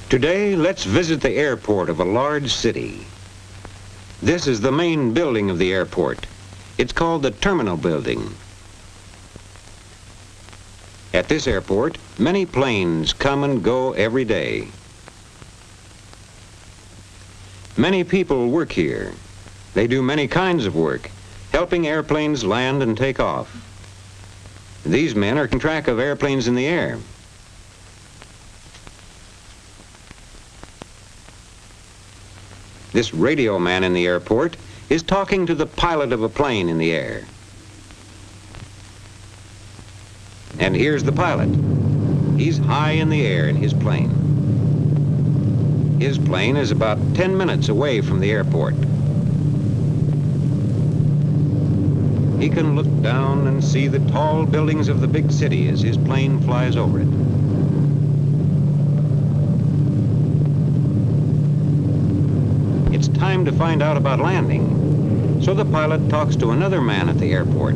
Today, let's visit the airport of a large city. This is the main building of the airport. It's called the Terminal Building. At this airport, many planes come and go every day. Many people work here. They do many kinds of work, helping airplanes land and take off. These men are keeping track of airplanes in the air. This radio man in the airport is talking to the pilot of a plane in the air. And here's the pilot. He's high in the air in his plane. His plane is about 10 minutes away from the airport. He can look down and see the tall buildings of the big city as his plane flies over it. It's time to find out about landing, so the pilot talks to another man at the airport,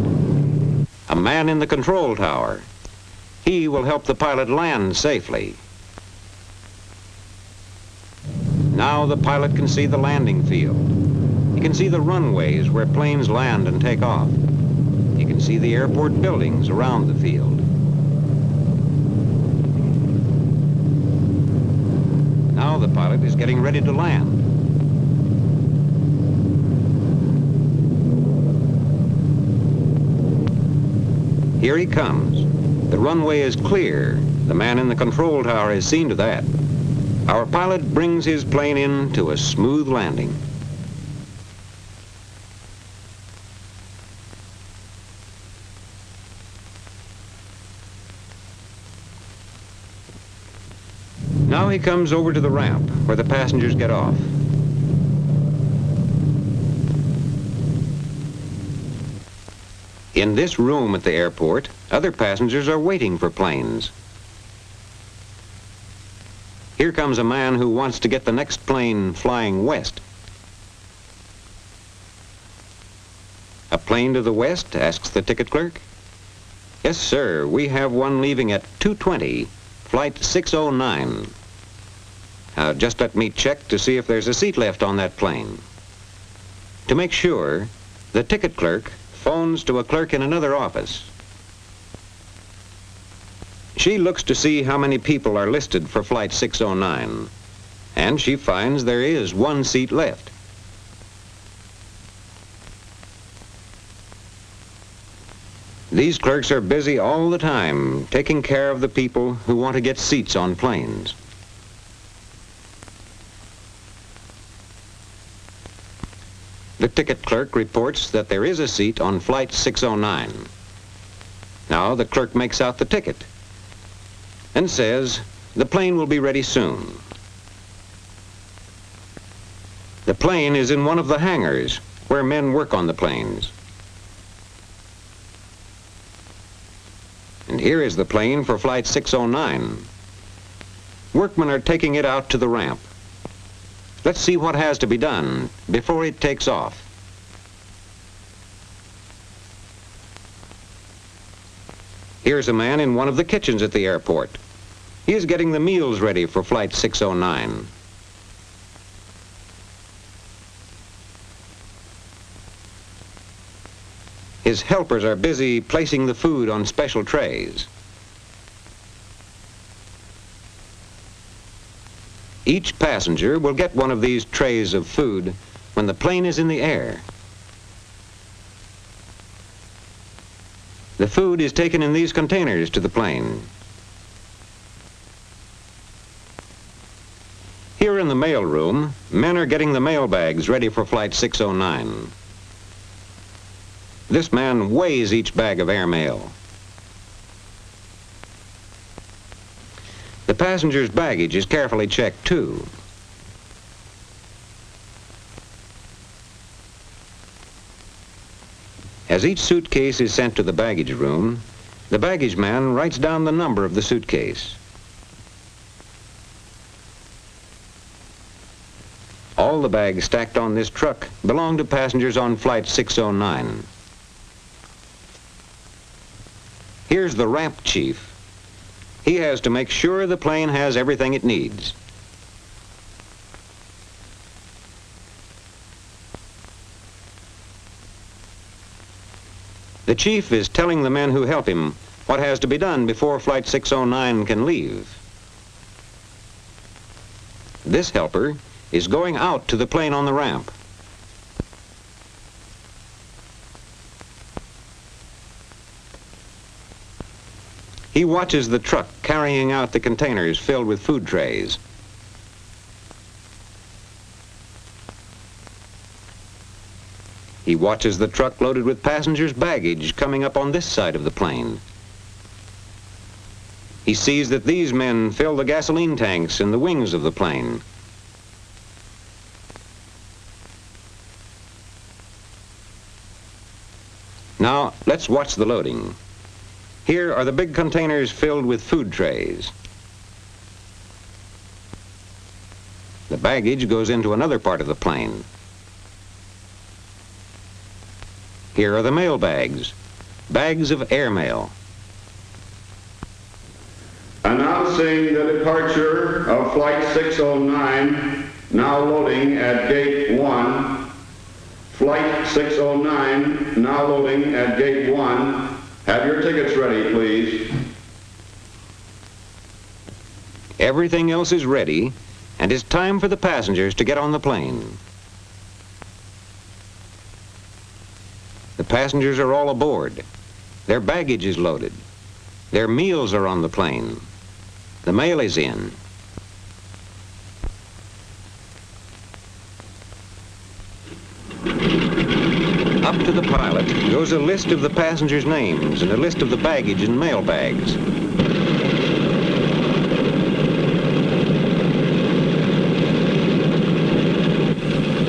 a man in the control tower. He will help the pilot land safely. Now the pilot can see the landing field. He can see the runways where planes land and take off. He can see the airport buildings around the field. Now the pilot is getting ready to land. Here he comes. The runway is clear. The man in the control tower has seen to that. Our pilot brings his plane in to a smooth landing. Now he comes over to the ramp where the passengers get off. In this room at the airport, other passengers are waiting for planes. Here comes a man who wants to get the next plane flying west. A plane to the west, asks the ticket clerk. Yes, sir, we have one leaving at 2:20, flight 609. Just let me check to see if there's a seat left on that plane. To make sure, the ticket clerk phones to a clerk in another office. She looks to see how many people are listed for flight 609, and she finds there is one seat left. These clerks are busy all the time taking care of the people who want to get seats on planes. The ticket clerk reports that there is a seat on flight 609. Now the clerk makes out the ticket and says the plane will be ready soon. The plane is in one of the hangars where men work on the planes. And here is the plane for flight 609. Workmen are taking it out to the ramp. Let's see what has to be done before it takes off. Here's a man in one of the kitchens at the airport. He is getting the meals ready for flight 609. His helpers are busy placing the food on special trays. Each passenger will get one of these trays of food when the plane is in the air. The food is taken in these containers to the plane. Here in the mail room, men are getting the mail bags ready for flight 609. This man weighs each bag of airmail. The passenger's baggage is carefully checked too. As each suitcase is sent to the baggage room, the baggage man writes down the number of the suitcase. All All the bags stacked on this truck belong to passengers on Flight 609. Here's the ramp chief. He has to make sure the plane has everything it needs. The chief is telling the men who help him what has to be done before Flight 609 can leave. This helper is going out to the plane on the ramp. He watches the truck carrying out the containers filled with food trays. He watches the truck loaded with passengers' baggage coming up on this side of the plane. He sees that these men fill the gasoline tanks in the wings of the plane. Now, let's watch the loading. Here are the big containers filled with food trays. The baggage goes into another part of the plane. Here are the mail bags, bags of airmail. Announcing the departure of Flight 609, now loading at Gate 1. Flight 609, now loading at Gate 1. Have your tickets ready, please. Everything else is ready, and it's time for the passengers to get on the plane. The passengers are all aboard. Their baggage is loaded. Their meals are on the plane. The mail is in. Up to the pilot goes a list of the passengers' names and a list of the baggage and mail bags.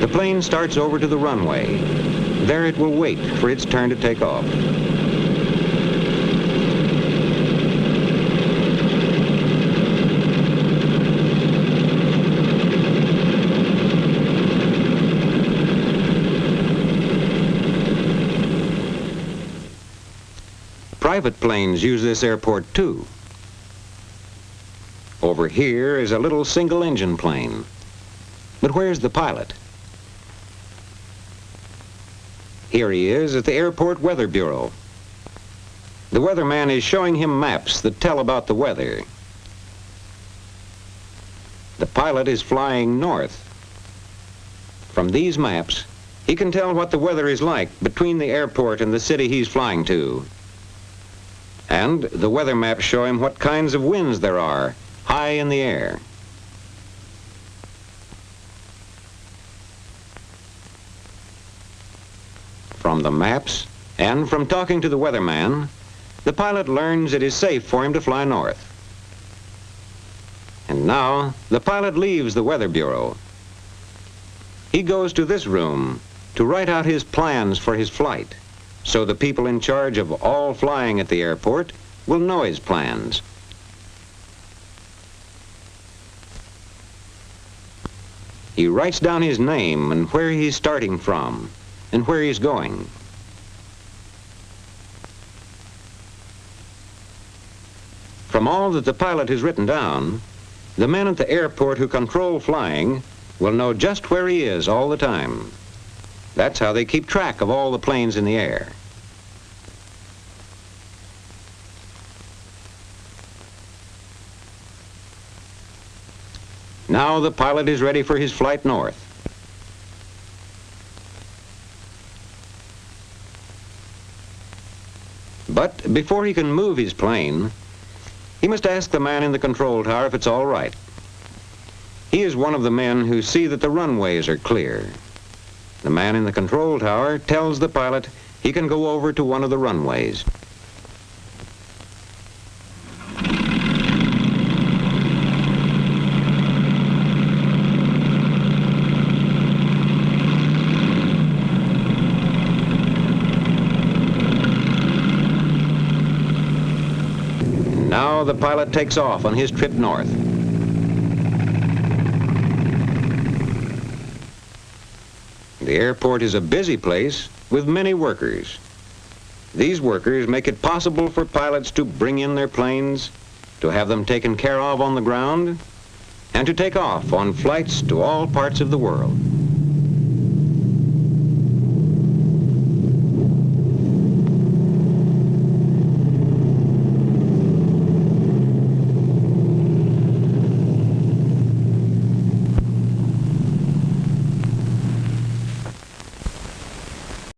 The plane starts over to the runway. There it will wait for its turn to take off. Private planes use this airport too. Over here is a little single-engine plane. But where's the pilot? Here he is at the Airport Weather Bureau. The weatherman is showing him maps that tell about the weather. The pilot is flying north. From these maps, he can tell what the weather is like between the airport and the city he's flying to. And the weather maps show him what kinds of winds there are high in the air. From the maps and from talking to the weatherman, the pilot learns it is safe for him to fly north. And now the pilot leaves the Weather Bureau. He goes to this room to write out his plans for his flight, so the people in charge of all flying at the airport will know his plans. He writes down his name and where he's starting from and where he's going. From all that the pilot has written down, the men at the airport who control flying will know just where he is all the time. That's how they keep track of all the planes in the air. Now the pilot is ready for his flight north. But before he can move his plane, he must ask the man in the control tower if it's all right. He is one of the men who see that the runways are clear. The man in the control tower tells the pilot he can go over to one of the runways. Now the pilot takes off on his trip north. The airport is a busy place with many workers. These workers make it possible for pilots to bring in their planes, to have them taken care of on the ground, and to take off on flights to all parts of the world.